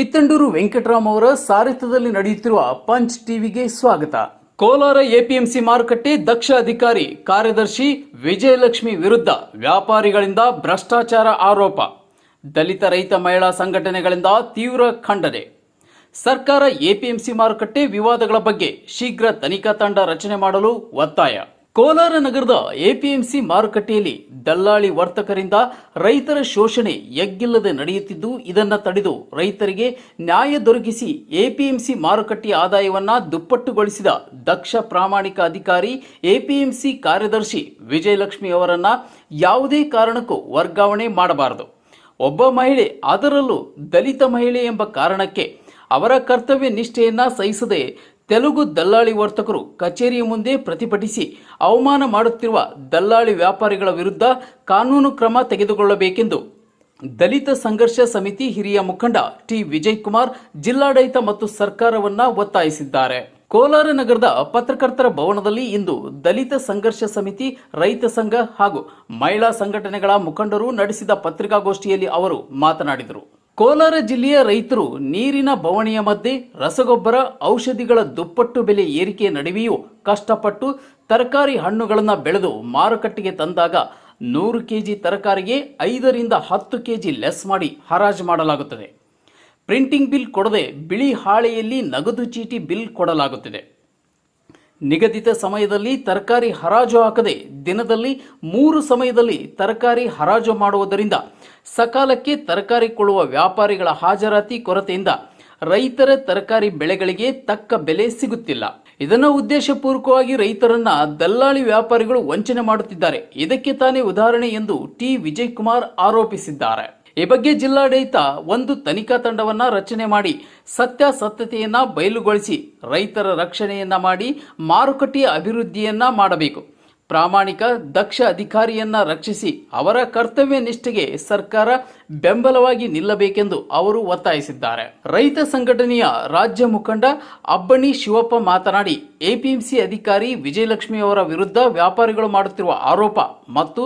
ಕಿತ್ತಂಡೂರು ವೆಂಕಟರಾಮ್ ಅವರ ಸಾರಥ್ಯದಲ್ಲಿ ನಡೆಯುತ್ತಿರುವ ಪಂಚ್ ಟಿವಿಗೆ ಸ್ವಾಗತ. ಕೋಲಾರ ಎಪಿಎಂಸಿ ಮಾರುಕಟ್ಟೆ ದಕ್ಷ ಅಧಿಕಾರಿ ಕಾರ್ಯದರ್ಶಿ ವಿಜಯಲಕ್ಷ್ಮಿ ವಿರುದ್ಧ ವ್ಯಾಪಾರಿಗಳಿಂದ ಭ್ರಷ್ಟಾಚಾರ ಆರೋಪ. ದಲಿತ ರೈತ ಮಹಿಳಾ ಸಂಘಟನೆಗಳಿಂದ ತೀವ್ರ ಖಂಡನೆ. ಸರ್ಕಾರ ಎಪಿಎಂಸಿ ಮಾರುಕಟ್ಟೆ ವಿವಾದಗಳ ಬಗ್ಗೆ ಶೀಘ್ರ ತನಿಖಾ ತಂಡ ರಚನೆ ಮಾಡಲು ಒತ್ತಾಯ. ಕೋಲಾರ ನಗರದ ಎಪಿಎಂಸಿ ಮಾರುಕಟ್ಟೆಯಲ್ಲಿ ದಲ್ಲಾಳಿ ವರ್ತಕರಿಂದ ರೈತರ ಶೋಷಣೆ ಎಗ್ಗಿಲ್ಲದೆ ನಡೆಯುತ್ತಿದ್ದು, ಇದನ್ನು ತಡೆದು ರೈತರಿಗೆ ನ್ಯಾಯ ದೊರಕಿಸಿ ಎಪಿಎಂಸಿ ಮಾರುಕಟ್ಟೆಯ ಆದಾಯವನ್ನು ದುಪ್ಪಟ್ಟುಗೊಳಿಸಿದ ದಕ್ಷ ಪ್ರಾಮಾಣಿಕ ಅಧಿಕಾರಿ ಎಪಿಎಂಸಿ ಕಾರ್ಯದರ್ಶಿ ವಿಜಯಲಕ್ಷ್ಮಿ ಅವರನ್ನು ಯಾವುದೇ ಕಾರಣಕ್ಕೂ ವರ್ಗಾವಣೆ ಮಾಡಬಾರದು. ಒಬ್ಬ ಮಹಿಳೆ, ಅದರಲ್ಲೂ ದಲಿತ ಮಹಿಳೆ ಎಂಬ ಕಾರಣಕ್ಕೆ ಅವರ ಕರ್ತವ್ಯ ನಿಷ್ಠೆಯನ್ನು ಸಹಿಸದೆ ತೆಲುಗು ದಲ್ಲಾಳಿ ವರ್ತಕರು ಕಚೇರಿಯ ಮುಂದೆ ಪ್ರತಿಭಟಿಸಿ ಅವಮಾನ ಮಾಡುತ್ತಿರುವ ದಲ್ಲಾಳಿ ವ್ಯಾಪಾರಿಗಳ ವಿರುದ್ಧ ಕಾನೂನು ಕ್ರಮ ತೆಗೆದುಕೊಳ್ಳಬೇಕೆಂದು ದಲಿತ ಸಂಘರ್ಷ ಸಮಿತಿ ಹಿರಿಯ ಮುಖಂಡ ಟಿ ವಿಜಯಕುಮಾರ್ ಜಿಲ್ಲಾಡಳಿತ ಮತ್ತು ಸರ್ಕಾರವನ್ನು ಒತ್ತಾಯಿಸಿದ್ದಾರೆ. ಕೋಲಾರ ನಗರದ ಪತ್ರಕರ್ತರ ಭವನದಲ್ಲಿ ಇಂದು ದಲಿತ ಸಂಘರ್ಷ ಸಮಿತಿ, ರೈತ ಸಂಘ ಹಾಗೂ ಮಹಿಳಾ ಸಂಘಟನೆಗಳ ಮುಖಂಡರು ನಡೆಸಿದ ಪತ್ರಿಕಾಗೋಷ್ಠಿಯಲ್ಲಿ ಅವರು ಮಾತನಾಡಿದರು. ಕೋಲಾರ ಜಿಲ್ಲೆಯ ರೈತರು ನೀರಿನ ಬವಣೆಯ ಮಧ್ಯೆ ರಸಗೊಬ್ಬರ, ಔಷಧಿಗಳ ದುಪ್ಪಟ್ಟು ಬೆಲೆ ಏರಿಕೆ ನಡುವೆಯೂ ಕಷ್ಟಪಟ್ಟು ತರಕಾರಿ ಹಣ್ಣುಗಳನ್ನು ಬೆಳೆದು ಮಾರುಕಟ್ಟೆಗೆ ತಂದಾಗ 100 ಕೆಜಿ ತರಕಾರಿಗೆ 5 ರಿಂದ 10 ಕೆಜಿ ಲೆಸ್ ಮಾಡಿ ಹರಾಜು ಮಾಡಲಾಗುತ್ತದೆ. ಪ್ರಿಂಟಿಂಗ್ ಬಿಲ್ ಕೊಡದೆ ಬಿಳಿ ಹಾಳೆಯಲ್ಲಿ ನಗದು ಚೀಟಿ ಬಿಲ್ ಕೊಡಲಾಗುತ್ತದೆ. ನಿಗದಿತ ಸಮಯದಲ್ಲಿ ತರಕಾರಿ ಹರಾಜು ಹಾಕದೆ ದಿನದಲ್ಲಿ 3 ಸಮಯದಲ್ಲಿ ತರಕಾರಿ ಹರಾಜು ಮಾಡುವುದರಿಂದ ಸಕಾಲಕ್ಕೆ ತರಕಾರಿ ಕೊಳ್ಳುವ ವ್ಯಾಪಾರಿಗಳ ಹಾಜರಾತಿ ಕೊರತೆಯಿಂದ ರೈತರ ತರಕಾರಿ ಬೆಳೆಗಳಿಗೆ ತಕ್ಕ ಬೆಲೆ ಸಿಗುತ್ತಿಲ್ಲ. ಇದನ್ನು ಉದ್ದೇಶಪೂರ್ವಕವಾಗಿ ರೈತರನ್ನ ದಲ್ಲಾಳಿ ವ್ಯಾಪಾರಿಗಳು ವಂಚನೆ ಮಾಡುತ್ತಿದ್ದಾರೆ. ಇದಕ್ಕೆ ತಾನೇ ಉದಾಹರಣೆ ಎಂದು ಟಿ ವಿಜಯಕುಮಾರ್ ಆರೋಪಿಸಿದ್ದಾರೆ. ಈ ಬಗ್ಗೆ ಜಿಲ್ಲಾಡಳಿತ ಒಂದು ತನಿಖಾ ತಂಡವನ್ನು ರಚನೆ ಮಾಡಿ ಸತ್ಯಾಸತ್ಯತೆಯನ್ನ ಬಯಲುಗೊಳಿಸಿ ರೈತರ ರಕ್ಷಣೆಯನ್ನ ಮಾಡಿ ಮಾರುಕಟ್ಟೆಯ ಅಭಿವೃದ್ಧಿಯನ್ನ ಮಾಡಬೇಕು. ಪ್ರಾಮಾಣಿಕ ದಕ್ಷ ಅಧಿಕಾರಿಯನ್ನ ರಕ್ಷಿಸಿ ಅವರ ಕರ್ತವ್ಯ ನಿಷ್ಠೆಗೆ ಸರ್ಕಾರ ಬೆಂಬಲವಾಗಿ ನಿಲ್ಲಬೇಕೆಂದು ಅವರು ಒತ್ತಾಯಿಸಿದ್ದಾರೆ. ರೈತ ಸಂಘಟನೆಯ ರಾಜ್ಯ ಮುಖಂಡ ಅಬ್ಬಣಿ ಶಿವಪ್ಪ ಮಾತನಾಡಿ, ಎಪಿಎಂಸಿ ಅಧಿಕಾರಿ ವಿಜಯಲಕ್ಷ್ಮಿ ಅವರ ವಿರುದ್ಧ ವ್ಯಾಪಾರಿಗಳು ಮಾಡುತ್ತಿರುವ ಆರೋಪ ಮತ್ತು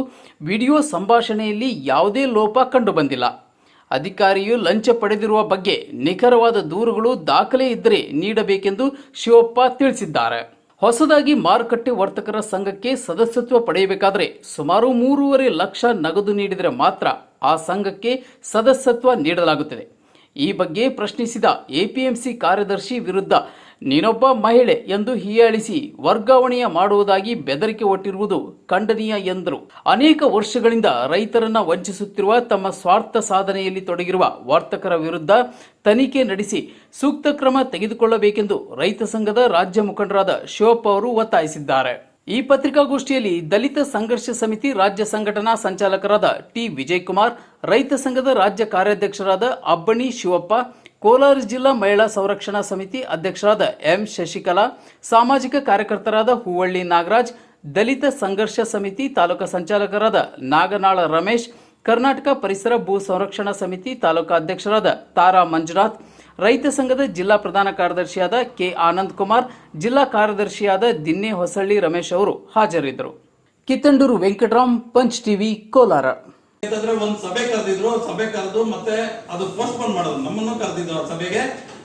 ವಿಡಿಯೋ ಸಂಭಾಷಣೆಯಲ್ಲಿ ಯಾವುದೇ ಲೋಪ ಕಂಡುಬಂದಿಲ್ಲ. ಅಧಿಕಾರಿಯು ಲಂಚ ಪಡೆದಿರುವ ಬಗ್ಗೆ ನಿಖರವಾದ ದೂರುಗಳು, ದಾಖಲೆ ಇದ್ದರೆ ನೀಡಬೇಕೆಂದು ಶಿವಪ್ಪ ತಿಳಿಸಿದ್ದಾರೆ. ಹೊಸದಾಗಿ ಮಾರುಕಟ್ಟೆ ವರ್ತಕರ ಸಂಘಕ್ಕೆ ಸದಸ್ಯತ್ವ ಪಡೆಯಬೇಕಾದರೆ ಸುಮಾರು 3.5 ಲಕ್ಷ ನಗದು ನೀಡಿದರೆ ಮಾತ್ರ ಆ ಸಂಘಕ್ಕೆ ಸದಸ್ಯತ್ವ ನೀಡಲಾಗುತ್ತದೆ. ಈ ಬಗ್ಗೆ ಪ್ರಶ್ನಿಸಿದ ಎಪಿಎಂಸಿ ಕಾರ್ಯದರ್ಶಿ ವಿರುದ್ಧ ನೀನೊಬ್ಬ ಮಹಿಳೆ ಎಂದು ಹೀಯಾಳಿಸಿ ವರ್ಗಾವಣೆಯ ಮಾಡುವುದಾಗಿ ಬೆದರಿಕೆ ಒಡ್ಡಿರುವುದು ಖಂಡನೀಯ ಎಂದರು. ಅನೇಕ ವರ್ಷಗಳಿಂದ ರೈತರನ್ನ ವಂಚಿಸುತ್ತಿರುವ, ತಮ್ಮ ಸ್ವಾರ್ಥ ಸಾಧನೆಯಲ್ಲಿ ತೊಡಗಿರುವ ವರ್ತಕರ ವಿರುದ್ಧ ತನಿಖೆ ನಡೆಸಿ ಸೂಕ್ತ ಕ್ರಮ ತೆಗೆದುಕೊಳ್ಳಬೇಕೆಂದು ರೈತ ಸಂಘದ ರಾಜ್ಯ ಮುಖಂಡರಾದ ಶಿವಪ್ಪ ಅವರು ಒತ್ತಾಯಿಸಿದ್ದಾರೆ. ಈ ಪತ್ರಿಕಾಗೋಷ್ಠಿಯಲ್ಲಿ ದಲಿತ ಸಂಘರ್ಷ ಸಮಿತಿ ರಾಜ್ಯ ಸಂಘಟನಾ ಸಂಚಾಲಕರಾದ ಟಿ ವಿಜಯಕುಮಾರ್, ರೈತ ಸಂಘದ ರಾಜ್ಯ ಕಾರ್ಯಾಧ್ಯಕ್ಷರಾದ ಅಬ್ಬಣಿ ಶಿವಪ್ಪ, ಕೋಲಾರ ಜಿಲ್ಲಾ ಮಹಿಳಾ ಸಂರಕ್ಷಣಾ ಸಮಿತಿ ಅಧ್ಯಕ್ಷರಾದ ಎಂ ಶಶಿಕಲಾ, ಸಾಮಾಜಿಕ ಕಾರ್ಯಕರ್ತರಾದ ಹೂವಳ್ಳಿ ನಾಗರಾಜ್, ದಲಿತ ಸಂಘರ್ಷ ಸಮಿತಿ ತಾಲೂಕಾ ಸಂಚಾಲಕರಾದ ನಾಗನಾಳ ರಮೇಶ್, ಕರ್ನಾಟಕ ಪರಿಸರ ಭೂ ಸಂರಕ್ಷಣಾ ಸಮಿತಿ ತಾಲೂಕಾ ಅಧ್ಯಕ್ಷರಾದ ತಾರಾ ಮಂಜುನಾಥ್, ರೈತ ಸಂಘದ ಜಿಲ್ಲಾ ಪ್ರಧಾನ ಕಾರ್ಯದರ್ಶಿಯಾದ ಕೆ ಆನಂದ್ ಕುಮಾರ್, ಜಿಲ್ಲಾ ಕಾರ್ಯದರ್ಶಿಯಾದ ದಿನ್ನೆ ಹೊಸಳ್ಳಿ ರಮೇಶ್ ಅವರು ಹಾಜರಿದ್ದರು. Kittandur Venkatram, punch TV, Kolar. ಒಂದು ಸಭೆ ಕರೆದಿದ್ರು, ಸಭೆ ಕರೆದು ಮತ್ತೆ ಅದು ಪೋಸ್ಟ್ ಪೋನ್ ಮಾಡೋದು. ನಮ್ಮನ್ನು ಕರೆದಿದ್ರು ಆ ಸಭೆಗೆ.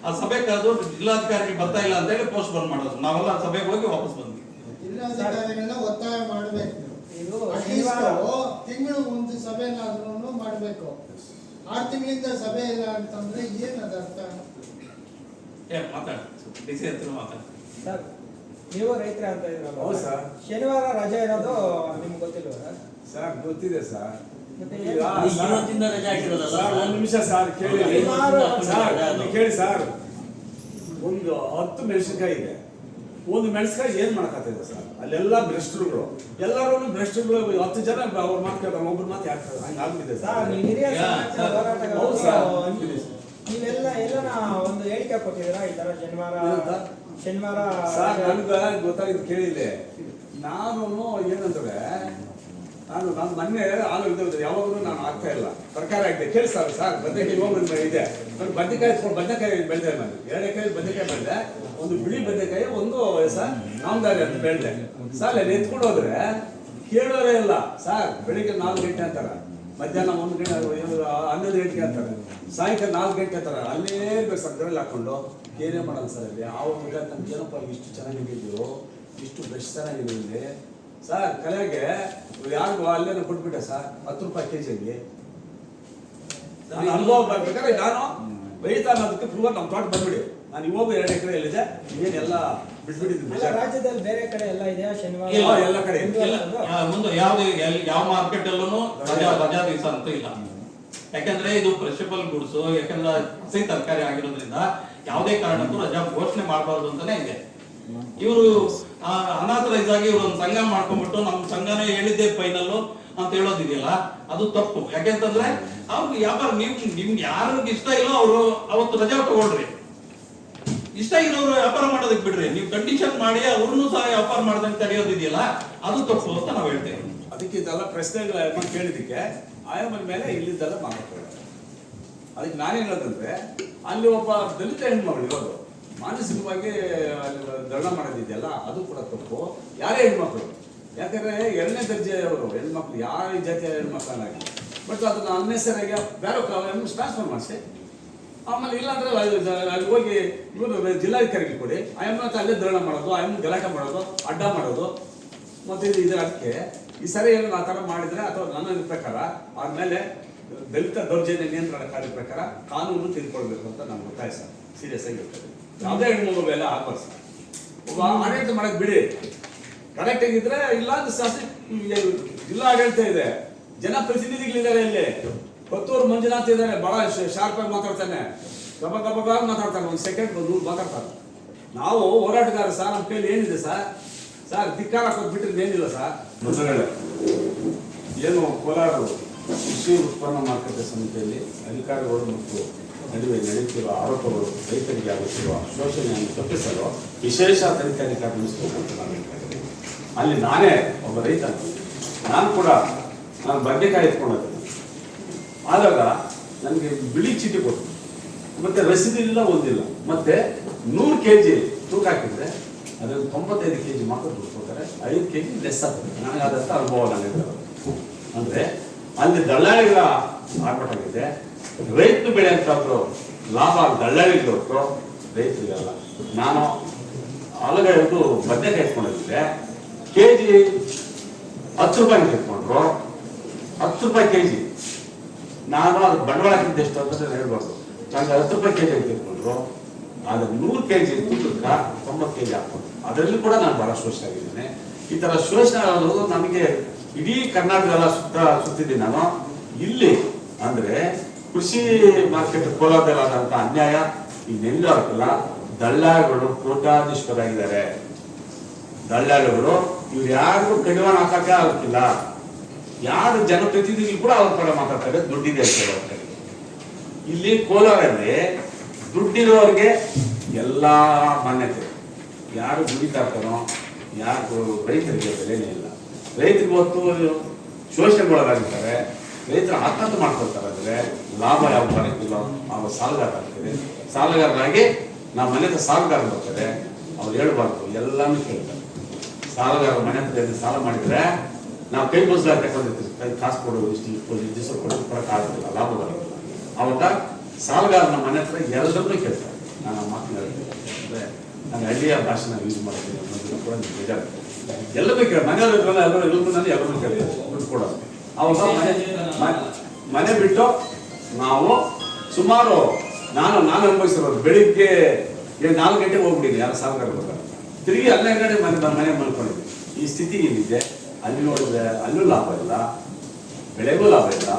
ಆ ಸಭೆ ಕರೆದು ಜಿಲ್ಲಾಧಿಕಾರಿಗೆ ಬರ್ತಾ ಇಲ್ಲ ಅಂತ ಹೇಳಿ ಪೋಸ್ಟ್ ಪೋನ್ ಮಾಡೋದು. ನಾವೆಲ್ಲ ಸಭೆಗೆ ಹೋಗಿ ವಾಪಸ್ ಬಂದ್ವಿ. ಜಿಲ್ಲಾಧಿಕಾರಿಗಳನ್ನ ಒತ್ತಾಯ ಮಾಡಬೇಕು. ತಿಂಗಳು ಒಂದು ಸಭೆನಾದ್ರೂ ಮಾಡಬೇಕು. 6 ತಿಂಗಳಿಂದ ಸಭೆ ಇಲ್ಲ ಅಂತಂದ್ರೆ ಏನದ ಅರ್ಥ? ಡಿಸಿ ಹತ್ರ ಮಾತಾಡ ಸರ್. ನೀವು ರೈತರ ಅಂತ ಇದ್ರಲ್ಲ ಸರ್, ಶನಿವಾರ ರಜೆ ಇರೋದು ನಿಮ್ಗೆ ಗೊತ್ತಿಲ್ವ ಸರ್? ಗೊತ್ತಿದೆ ಸರ್. ಇವತ್ತಿಂದ ರಜೆ ಹಾಕಿರೋದಲ್ಲ. ಒಂದು ನಿಮಿಷ ಸರ್, ಕೇಳಿ ಕೇಳಿ ಸರ್. ಒಂದು 10 ಮೆಣಸಿನಕಾಯಿ ಇದೆ. ಒಂದು ಮೆಣಸಿನಕಾಯಿ ಏನ್ ಮಾಡಕತ್ತಿದೆ ಸರ್? ಅಲ್ಲೆಲ್ಲ ಭ್ರಷ್ಟರುಗಳು, ಎಲ್ಲರೂ ಭ್ರಷ್ಟರುಗಳು. 10 ಜನ ಅವ್ರ ಮಾತು ಕೇಳ್ತಾರೆ, ಒಬ್ಬರು ಮಾತು ಯಾಕೆ ಹಂಗಾಗ್ಬಿದೆ ಸರ್. ನೀವೆಲ್ಲ ಎಲ್ಲನ ಒಂದು ಹೇಳಿಕೆ ಕೊಟ್ಟಿದ್ದೀರಾ ಈ ತರ ಶನಿವಾರ ಸರ್? ನನ್ಗೆ ಗೊತ್ತಾಗಿದ್ದು ಕೇಳಿದೆ. ನಾನು ಏನಂದ್ರೆ ನಾನು ಮೊನ್ನೆ ಹಾಲು ಇದ್ದು ಯಾವಾಗಲೂ ನಾನು ಆಗ್ತಾ ಇಲ್ಲ. ತರಕಾರಿ ಆಗಿದೆ ಕೇಳಿ ಸರ್. ಬದನೆಕಾಯಿ ಇವಾಗ ಇದೆ. ನಾನು ಬದನೆಕಾಯಿ ಬೆಳೆದೆ. ನಾನು 2 ಎಕರೆ ಬದನೆಕಾಯಿ ಬೆಳೆದೆ. ಒಂದು ಬಿಳಿ ಬದನೆಕಾಯಿ, ಒಂದು ಸರ್ ನಾಮದಾರಿ ಅಂತ ಬೆಳೆದೆ ಸರ್. ಅಲ್ಲಿ ಎತ್ಕೊಂಡು ಹೋದ್ರೆ ಕೇಳೋರೇ ಇಲ್ಲ ಸರ್. ಬೆಳಿಗ್ಗೆ 4 ಗಂಟೆ ಅಂತಾರ. ಮಧ್ಯಾಹ್ನ 1 ಗಂಟೆ 11 ಗಂಟೆಗೆ ಅಂತಾರೆ, ಸಾಯಂಕಾಲ 4 ಗಂಟೆ ಅಂತಾರೆ. ಅಲ್ಲೇ ಇರ್ಬೇಕು ಸರ್, ಅದರಲ್ಲಿ ಹಾಕೊಂಡು ಕೇರೆ ಮಾಡಲ್ಲ ಸರ್. ಅಲ್ಲಿ ಆವಾಗ ನಮ್ಗೆ ಏನಪ್ಪ ಇಷ್ಟು ಚೆನ್ನಾಗಿದ್ದೀವಿ, ಇಷ್ಟು ಬೆಸ್ಟ್ ಚೆನ್ನಾಗಿದೆ ಸರ್. ಕಲೆಗೆ ಯಾರಿಗೂ ಅಲ್ಲೇನೋ ಕೊಟ್ಬಿಟ್ಟೆ ಸರ್, 10 ರೂಪಾಯಿ ಕೆಜಿಗೆ. ನಾನು ಅನುಭವ ಬರ್ಬೇಕಾದ್ರೆ ನಾನು ಬೈತಾ ಅನ್ನೋದಕ್ಕೆ ಪ್ರೂವ್ ನಮ್ಮ ತೋಟ ಬಂದ್ಬಿಡಿ. ನಾನು ಇವಾಗ 2 ಎಕರೆ ಎಲ್ಲಿದೆ, ಏನೆಲ್ಲ ಬಿಟ್ಬಿಟ್ಟಿದ್ದೀನಿ. ಅಲ್ಲ, ರಾಜ್ಯದಲ್ಲಿ ಬೇರೆ ಕಡೆ ಎಲ್ಲ ಇದೆಯಾ ಶನಿವಾರ? ಇಲ್ಲ, ಎಲ್ಲ ಕಡೆ ಇಲ್ಲ. ಮುಂದೆ ಯಾವ ಮಾರ್ಕೆಟ್ ಅಲ್ಲೂ ರಜಾ ದಿವಸ ಅಂತೂ ಇಲ್ಲ. ಯಾಕಂದ್ರೆ ಇದು ಪ್ರೆಷಬಲ್ ಗುಡ್ಸ್, ಯಾಕಂದ್ರೆ ಹಸಿ ತರಕಾರಿ ಆಗಿರೋದ್ರಿಂದ ಯಾವುದೇ ಕಾರಣಕ್ಕೂ ರಜಾ ಘೋಷಣೆ ಮಾಡಬಾರ್ದು ಅಂತಾನೆ ಇದೆ. ಇವರು ಅನಾಥರೈಸ್ ಆಗಿ ಇವರು ಒಂದು ಸಂಘ ಮಾಡ್ಕೊಂಡ್ಬಿಟ್ಟು ನಮ್ಮ ಸಂಘನೇ ಹೇಳಿದ್ದೆ ಫೈನಲ್ ಅಂತ ಹೇಳೋದಿದೆಯಲ್ಲ, ಅದು ತಪ್ಪು. ಯಾಕೆಂತಂದ್ರೆ ಅವ್ರಿಗೆ ವ್ಯಾಪಾರ ನಿಮ್ಗೆ ಯಾರಿಗೆ ಇಷ್ಟ ಇಲ್ಲೋ ಅವರು ಅವತ್ತು ರಜಾ ತಗೊಳ್ರಿ. ಇಷ್ಟ ಇರೋರು ವ್ಯಾಪಾರ ಮಾಡೋದಕ್ಕೆ ಬಿಡ್ರಿ. ನೀವು ಕಂಡೀಷನ್ ಮಾಡಿ ಅವ್ರನ್ನೂ ಸಹ ವ್ಯಾಪಾರ ಮಾಡ್ದಂಗೆ ತಡೆಯೋದಿದೆಯಲ್ಲ, ಅದು ತಪ್ಪು ಅಂತ ನಾವು ಹೇಳ್ತೇವೆ. ಅದಕ್ಕೆ ಇದೆಲ್ಲ ಪ್ರಶ್ನೆಗಳು ಕೇಳಿದಕ್ಕೆ ಆಯಮ್ಮನ ಮೇಲೆ ಇಲ್ಲಿದ್ದೆಲ್ಲ ಮಾತಾಡ್ತಾರೆ. ಅದಕ್ಕೆ ನಾನೇನು ಹೇಳೋದಂದ್ರೆ, ಅಲ್ಲಿ ಒಬ್ಬ ದಲಿತ ಹೆಣ್ಮಗಳು ಇರೋದು, ಮಾನಸಿಕವಾಗಿ ಅಲ್ಲಿ ಧರಣ ಮಾಡೋದಿದೆಯಲ್ಲ, ಅದು ಕೂಡ ತಪ್ಪು. ಯಾರೇ ಹೆಣ್ಮಕ್ಳು, ಯಾಕಂದ್ರೆ 2ನೇ ದರ್ಜೆಯವರು ಹೆಣ್ಮಕ್ಳು, ಯಾವ ಜಾತಿಯ ಹೆಣ್ಮಕ್ಳನ್ನಾಗಿ, ಬಟ್ ಅದನ್ನ ಅನ್ನೆಸರಿಯಾಗಿ ಬೇರೆ ಟ್ರಾನ್ಸ್ಫರ್ ಮಾಡಿಸಿ. ಆಮೇಲೆ ಇಲ್ಲಾಂದ್ರೆ ಅಲ್ಲಿ ಹೋಗಿ ಇವರು ಜಿಲ್ಲಾಧಿಕಾರಿಗೆ ಕೊಡಿ, ಆಯಮ್ಮ ಅಲ್ಲೇ ಧರಣ ಮಾಡೋದು, ಆಯಮ್ಮ ಗಲಾಟೆ ಮಾಡೋದು, ಅಡ್ಡ ಮಾಡೋದು. ಮತ್ತೆ ಇದು ಅದಕ್ಕೆ ಈ ಸರಿ ಏನು ಆ ಥರ ಮಾಡಿದ್ರೆ, ಅಥವಾ ನನ್ನ ಪ್ರಕಾರ ಆದ್ಮೇಲೆ ದಲಿತ ದೌರ್ಜನ್ಯ ನಿಯಂತ್ರಣ ಕಾಯ್ದೆ ಪ್ರಕಾರ ಕಾನೂನು ತಿಳ್ಕೊಳ್ಬೇಕು ಅಂತ ನಾನು ಗೊತ್ತಾಯ್ತು ಸರ್. ಸೀರಿಯಸ್ ಆಗಿ ಹೇಳ್ತೇನೆ. ಯಾವುದೇ ಹೆಣ್ಮಗು ಎಲ್ಲ ಆಗ್ಬಾರ್ದು ಸರ್. ಒಬ್ಬ ಆಡಳಿತ ಮಾಡಕ್ ಬಿಡಿ, ಕರೆಕ್ಟ್ ಆಗಿದ್ರೆ. ಇಲ್ಲ ಅಂದ್ರೆ ಶಾಸಕ ಜಿಲ್ಲಾ ಆಡಳಿತ ಇದೆ, ಜನಪ್ರತಿನಿಧಿಗಳಿದ್ದಾರೆ. ಇಲ್ಲಿ ಕೊತ್ತೂರು ಮಂಜುನಾಥ್ ಇದ್ದಾರೆ, ಬಹಳ ಶಾರ್ಪ್ ಆಗಿ ಮಾತಾಡ್ತಾನೆ, ಗಬ ಗಬ ಮಾತಾಡ್ತಾನೆ, 1 ಸೆಕೆಂಡ್ 1 ಮಾತಾಡ್ತಾನೆ. ನಾವು ಹೋರಾಟಗಾರ ಸರ್, ನಮ್ಮ ಕೈಲಿ ಏನಿದೆ ಸರ್, ಧಿಕ್ಕಾರ ಕೊಟ್ಬಿಟ್ರೆ ಏನಿಲ್ಲ ಸರ್. ಮೊದಲೇ ಏನು ಕೋಲಾರ ಕೃಷಿ ಉತ್ಪನ್ನ ಮಾರುಕಟ್ಟೆ ಸಮಿತಿಯಲ್ಲಿ ಅಧಿಕಾರಿಗಳು ಮತ್ತು ನಡುವೆ ನಡೆಯುತ್ತಿರುವ ಆರೋಪಗಳು ರೈತರಿಗೆ ಆಗುತ್ತಿರುವ ಶೋಷಣೆಯನ್ನು ತಪ್ಪಿಸಲು ವಿಶೇಷ ತನಿಖಾಧಿಕಾರಿ ನೇಮಿಸಬೇಕಂತ ನಾನು ಹೇಳ್ತಾ. ಅಲ್ಲಿ ನಾನೇ ಒಬ್ಬ ರೈತ, ನಾನು ಬದನೆಕಾಯಿ ಎತ್ಕೊಂಡಿದ್ದೆ. ಆದಾಗ ನನಗೆ ಬಿಳಿ ಚೀಟಿ ಕೊಟ್ಟು, ಮತ್ತೆ ರಸೀದಿಲ್ಲ, ಒಂದಿಲ್ಲ. ಮತ್ತೆ 100 kg ತೂಕ ಹಾಕಿದ್ರೆ ಅದರಲ್ಲಿ 95 kg ಮಾತ್ರ ದುಡ್ಡು ಕೊಡ್ತಾರೆ, 5 kg ಲೆಸ್ ಆಗ್ತದೆ. ನನಗೆ ಆದಂಥ ಅನುಭವ ನನಗೆ. ಅಂದರೆ ಅಲ್ಲಿ ದಳ್ಳಾಳಿಗಳ ಆರ್ಭಟ ಆಗಿದೆ. ರೈತರು ಬೆಳೆಯಂಥದ್ದು ಲಾಭ ದಳ್ಳಾಳಿಗೆ ಹೊರತು ರೈತರಿಗಲ್ಲ. ನಾನು ಆಲೂಗಡ್ಡೆ ಬದನೆಕಾಯಿ ಎತ್ಕೊಂಡಿದ್ದೆ, kg 10 ರೂಪಾಯಿ ಎತ್ಕೊಂಡ್ರು, 10 ರೂಪಾಯಿ kg. ನಾನು ಅದು ಬಂಡವಾಳ ಹಾಕಿದ್ದು ಎಷ್ಟು ಅಂತ ಹೇಳ್ಬಾರ್ದು. ನನಗೆ 10 ರೂಪಾಯಿ kg ಎತ್ಕೊಂಡ್ರು, ಆದ್ರೆ 100 kg ತೂಕಕ್ಕೆ 90 kg ಹಾಕೊಂಡು, ಅದರಲ್ಲಿ ಕೂಡ ನಾನು ಬಹಳ ಶೋಷಣೆ ಆಗಿದ್ದೇನೆ. ಈ ತರ ಶೋಷಣೆ ಆಗೋದು ನಮಗೆ ಇಡೀ ಕರ್ನಾಟಕ ಎಲ್ಲ ಸುತ್ತಿದ್ದೀನಿ ನಾನು. ಇಲ್ಲಿ ಅಂದ್ರೆ ಕೃಷಿ ಮಾರ್ಕೆಟ್ ಕೋಲಾರದಲ್ಲಾದಂತ ಅನ್ಯಾಯ ಇನ್ನೆಲ್ಲೂ ಆಗ್ತಿಲ್ಲ. ದಳ್ಳಾಳಿಗಳು ಕೋಟ್ಯಾಧೀಶ್ವರಾಗಿದ್ದಾರೆ. ದಳ್ಳಾಳಿಗಳು ಇವ್ರು ಯಾರಿಗೂ ಕಡಿವಾಣ ಹಾಕಕ್ಕೆ ಆಗ್ತಿಲ್ಲ. ಯಾರು ಜನಪ್ರತಿನಿಧಿಗಳು ಕೂಡ ಅವ್ರ ಪರ ಮಾತಾಡ್ತಾರೆ, ದುಡ್ಡಿದೆ ಅಂತ ಹೇಳ್ತಾರೆ. ಇಲ್ಲಿ ಕೋಲಾರಲ್ಲಿ ದುಡ್ಡಿರೋರಿಗೆ ಎಲ್ಲಾ ಮಾನ್ಯತೆ. ಯಾರು ದುಡಿತಾ ಇರ್ತಾರೋ, ಯಾರು ರೈತರಿಗೆ ಬೆಲೆನೇ ಇಲ್ಲ. ರೈತರಿಗೆ ಹೊತ್ತು ಶೋಷಣೆಗೊಳಗಾಗಿರ್ತಾರೆ, ರೈತರು ಆತ್ಮಹತ್ಯೆ ಮಾಡ್ಕೊಳ್ತಾರೆ. ಅಂದ್ರೆ ಲಾಭ ಯಾವ ಬರೋಕ್ಕಿಲ್ಲ, ಅವ್ರು ಸಾಲಗಾರ ಆಗ್ತಾರೆ. ಸಾಲಗಾರರಾಗಿ ನಾವು ಮನೆ ಹತ್ರ ಸಾಲಗಾರ ಬರ್ತಾರೆ, ಅವ್ರು ಹೇಳ್ಬಾರ್ದು, ಎಲ್ಲಾನು ಕೇಳ್ತಾರೆ. ಸಾಲಗಾರ ಮನೆ ಹತ್ರ ಸಾಲ ಮಾಡಿದ್ರೆ ನಾವು ಕೈ ಬಸ್ಲಾಗ ತಗೊಂಡಿರ್ತೀವಿ, ಕಾಸು ಕೊಡೋದು, ಇಷ್ಟು ದಿವಸ ಕೊಡೋದು ಕೊಡೋಕ್ಕಾಗೋದಿಲ್ಲ, ಲಾಭ ಬರೋದಿಲ್ಲ. ಅವಾಗ ಸಾಲಗಾರ ನಮ್ಮ ಮನೆ ಹತ್ರ ಎಲ್ಲರನ್ನೂ ಕೇಳ್ತಾರೆ. ನಾನು ಮಾತನ್ನ ಹೇಳ್ತೇನೆ ಅಂದರೆ ನಾನು ಹಳ್ಳಿಯ ಭಾಷೆನ ಯೂಸ್ ಮಾಡ್ತೀನಿ ಅನ್ನೋದನ್ನು ಕೂಡ ಬೇಜಾರು. ಎಲ್ಲರೂ ಕೇಳಿ ಮನೆಯವ್ರಲ್ಲ, ಎಲ್ಲರೂ ಕೇಳಿ ದುಡ್ಡು ಕೊಡೋದು. ಅವಾಗ ಮನೆ ಬಿಟ್ಟು ನಾವು ಸುಮಾರು ನಾನು ಅನುಭವಿಸಿರೋದು, ಬೆಳಿಗ್ಗೆ 4 ಗಂಟೆಗೆ ಹೋಗ್ಬಿಟ್ಟಿದ್ದೆ, ಯಾರು ಸಾಲಗಾರ ಬರ್ತಾರೆ. ತಿರುಗಿ 12 ಗಂಟೆ ಮನೆ ಮಲ್ಕೊಂಡಿದ್ದೆ. ಈ ಸ್ಥಿತಿ ಏನಿದೆ, ಅಲ್ಲಿ ನೋಡಿದ್ರೆ ಅಲ್ಲೂ ಲಾಭ ಇಲ್ಲ, ಬೆಳೆಗೂ ಲಾಭ ಇಲ್ಲ.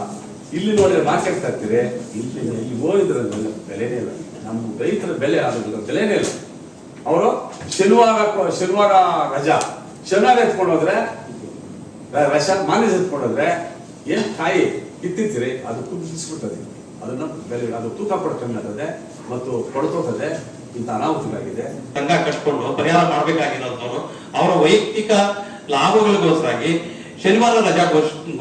ಇಲ್ಲಿ ನೋಡಿದ್ರೆ ಮಾರ್ಕೆಟ್ ತರ್ತೀರಿ, ಇಲ್ಲಿ ಹೋಗಿದ್ರೆ ಬೆಲೆನೇ ಇಲ್ಲ. ನಮ್ಮ ರೈತರ ಬೆಲೆ ಆಗೋದಿಲ್ಲ, ಬೆಲೆನೇ ಇಲ್ಲ. ಅವರು ಶನಿವಾರ ರಜಾ, ಶನಿವಾರ ಎತ್ಕೊಂಡು ಹೋದ್ರೆ ಮಾನ್ಯ ಎತ್ಕೊಂಡು ಹೋದ್ರೆ ಏನ್ ಕಾಯಿ ಕಿತ್ತಿರ್ತೀರಿ, ಅದು ಕುದಿಸ್ಬಿಡ್ತದೆ. ಅದನ್ನ ಬೆಲೆ, ಅದು ತೂಕ ಕೂಡ ಕಮ್ಮಿ ಆಗ್ತದೆ ಮತ್ತು ಕೊಡ್ತೋಗ್ತದೆ. ಇಂಥ ಅನಾಹುತಗಳಾಗಿದೆ. ಸಂಘ ಕಟ್ಕೊಂಡು ಪರಿಹಾರ ಮಾಡ್ಬೇಕಾಗಿರೋದವರು ಅವರ ವೈಯಕ್ತಿಕ ಲಾಭಗಳಿಗೋಸ್ಕರಾಗಿ ಶನಿವಾರ ರಜಾ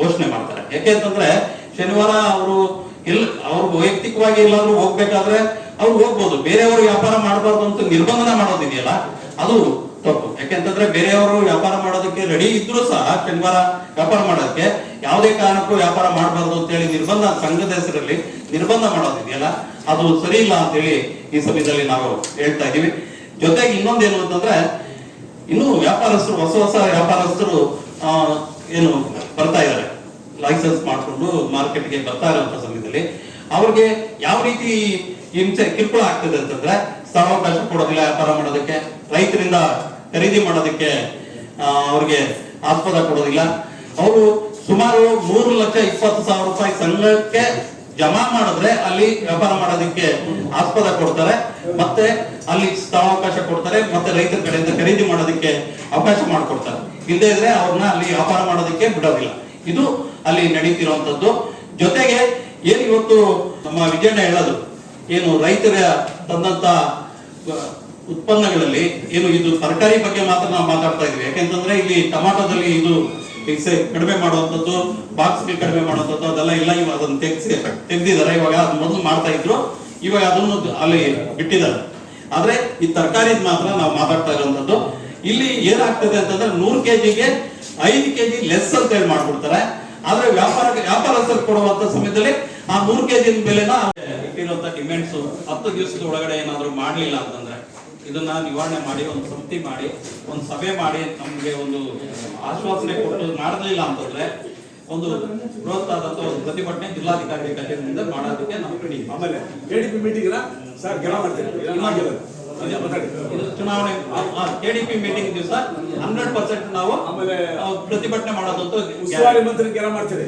ಘೋಷಣೆ ಮಾಡ್ತಾರೆ. ಯಾಕೆಂತಂದ್ರೆ ಶನಿವಾರ ಅವ್ರು ವೈಯಕ್ತಿಕವಾಗಿ ಎಲ್ಲಾದ್ರೂ ಹೋಗ್ಬೇಕಾದ್ರೆ ಅವ್ರು ಹೋಗ್ಬೋದು. ಬೇರೆಯವರು ವ್ಯಾಪಾರ ಮಾಡಬಾರ್ದು ಅಂತ ನಿರ್ಬಂಧನ ಮಾಡೋದಿದೆಯಲ್ಲ, ಅದು ತಪ್ಪು. ಯಾಕೆಂತಂದ್ರೆ ಬೇರೆಯವರು ವ್ಯಾಪಾರ ಮಾಡೋದಕ್ಕೆ ರೆಡಿ ಇದ್ರು ಸಹ ಶನಿವಾರ ವ್ಯಾಪಾರ ಮಾಡೋದಕ್ಕೆ ಯಾವುದೇ ಕಾರಣಕ್ಕೂ ವ್ಯಾಪಾರ ಮಾಡಬಾರ್ದು ಅಂತ ಹೇಳಿ ನಿರ್ಬಂಧ, ಸಂಘದ ಹೆಸರಲ್ಲಿ ನಿರ್ಬಂಧ ಮಾಡೋದಿದೆಯಲ್ಲ, ಅದು ಸರಿ ಇಲ್ಲ ಅಂತ ಹೇಳಿ ಈ ಸಮಯದಲ್ಲಿ ನಾವು ಹೇಳ್ತಾ ಇದೀವಿ. ಜೊತೆಗೆ ಇನ್ನೊಂದೇನು ಅಂತಂದ್ರೆ, ಇನ್ನು ವ್ಯಾಪಾರಸ್ಥರು, ಹೊಸ ವ್ಯಾಪಾರಸ್ಥರು ಏನು ಬರ್ತಾ ಇದ್ದಾರೆ, ಲೈಸೆನ್ಸ್ ಮಾಡಿಕೊಂಡು ಮಾರ್ಕೆಟ್ಗೆ ಬರ್ತಾ ಇರುವಂತ ಸಮಯದಲ್ಲಿ ಅವ್ರಿಗೆ ಯಾವ ರೀತಿ ಹಿಂಸೆ ಕಿರುಕುಳ ಆಗ್ತದೆ ಅಂತಂದ್ರೆ, ಸ್ಥಳಾವಕಾಶ ಕೊಡೋದಿಲ್ಲ ವ್ಯಾಪಾರ ಮಾಡೋದಕ್ಕೆ, ರೈತರಿಂದ ಖರೀದಿ ಮಾಡೋದಕ್ಕೆ ಅವ್ರಿಗೆ ಆಸ್ಪದ ಕೊಡೋದಿಲ್ಲ. ಅವರು ಸುಮಾರು 3,20,000 ರೂಪಾಯಿ ಸಂಘಕ್ಕೆ ಜಮಾ ಮಾಡಿದ್ರೆ ಅಲ್ಲಿ ವ್ಯಾಪಾರ ಮಾಡೋದಕ್ಕೆ ಆಸ್ಪದ ಕೊಡ್ತಾರೆ, ಮತ್ತೆ ಅಲ್ಲಿ ಸ್ಥಳಾವಕಾಶ ಕೊಡ್ತಾರೆ, ಮತ್ತೆ ರೈತರ ಕಡೆಯಿಂದ ಖರೀದಿ ಮಾಡೋದಕ್ಕೆ ಅವಕಾಶ ಮಾಡಿಕೊಡ್ತಾರೆ. ಇಲ್ಲದೇ ಇದ್ರೆ ಅವ್ರನ್ನ ಅಲ್ಲಿ ವ್ಯಾಪಾರ ಮಾಡೋದಕ್ಕೆ ಬಿಡೋದಿಲ್ಲ. ಇದು ಅಲ್ಲಿ ನಡೀತಿರುವಂತದ್ದು. ಜೊತೆಗೆ ಏನ್ ಇವತ್ತು ನಮ್ಮ ವಿಜಯಣ್ಣ ಹೇಳೋದು, ಏನು ರೈತರ ತಂದಂತ ಉತ್ಪನ್ನಗಳಲ್ಲಿ ಏನು ಇದು ತರಕಾರಿ ಬಗ್ಗೆ ಮಾತ್ರ ನಾವು ಮಾತಾಡ್ತಾ ಇದ್ವಿ. ಯಾಕೆಂತಂದ್ರೆ ಇಲ್ಲಿ ಟೊಮಾಟೋದಲ್ಲಿ ಇದು ಕಡಿಮೆ ಮಾಡುವಂತದ್ದು, ಬಾಕ್ಸ್ ಕಡಿಮೆ ಮಾಡುವಂತದ್ದು ಅದೆಲ್ಲ ಇಲ್ಲ. ಇವಾಗ ಅದನ್ನ ತೆಗ್ದಿದ್ದಾರೆ. ಇವಾಗ ಅದು ಮೊದಲು ಮಾಡ್ತಾ ಇದ್ರು, ಇವಾಗ ಅದನ್ನು ಅಲ್ಲಿ ಬಿಟ್ಟಿದ್ದಾರೆ. ಆದ್ರೆ ಈ ತರಕಾರಿ ಮಾತ್ರ ನಾವು ಮಾತಾಡ್ತಾ ಇರುವಂತದ್ದು. ಇಲ್ಲಿ ಏನಾಗ್ತದೆ ಅಂತಂದ್ರೆ 100 kgಗೆ 5 kg ಲೆಸ್ ಅಂತ ಹೇಳಿ ಮಾಡ್ಬಿಡ್ತಾರೆ. ಆದ್ರೆ ವ್ಯಾಪಾರಸ್ಥರು ಕೊಡುವಂತ ಸಮಯದಲ್ಲಿ ಆ 100 kg ಬೆಲೆನ ಇಟ್ಟಿರುವಂತ ಡಿಮ್ಯಾಂಡ್ಸ್ 10 ದಿವಸದ ಒಳಗಡೆ ಏನಾದ್ರು ಮಾಡ್ಲಿಲ್ಲ ಅಂತಂದ್ರೆ ಇದನ್ನ ನಿವಾರಣೆ ಮಾಡಿ, ಒಂದು ಸಮಿತಿ ಮಾಡಿ, ಒಂದು ಸಭೆ ಮಾಡಿ, ನಮ್ಗೆ ಒಂದು ಆಶ್ವಾಸನೆ ಕೊಟ್ಟು ಮಾಡಲಿಲ್ಲ ಅಂತಂದ್ರೆ ಒಂದು ಬೃಹತ್ ಆದಂತ ಒಂದು ಪ್ರತಿಭಟನೆ ಜಿಲ್ಲಾಧಿಕಾರಿ ಕಚೇರಿಯಿಂದ ಮಾಡೋದಕ್ಕೆ ನಾವು ರೆಡಿ. ಆಮೇಲೆ KDP ಮೀಟಿಂಗ್ ಸರ್ ಗೆಲ ಮಾಡ್ತೀವಿ. ಇದು ಚುನಾವಣೆ KDP ಮೀಟಿಂಗ್ ದಿವಸ 100% ನಾವು ಆಮೇಲೆ ಪ್ರತಿಭಟನೆ ಮಾಡೋದಂತೂ ಉಸ್ತುವಾರಿ ಮಂತ್ರಿ ಗೆಲ ಮಾಡ್ತೀರಿ.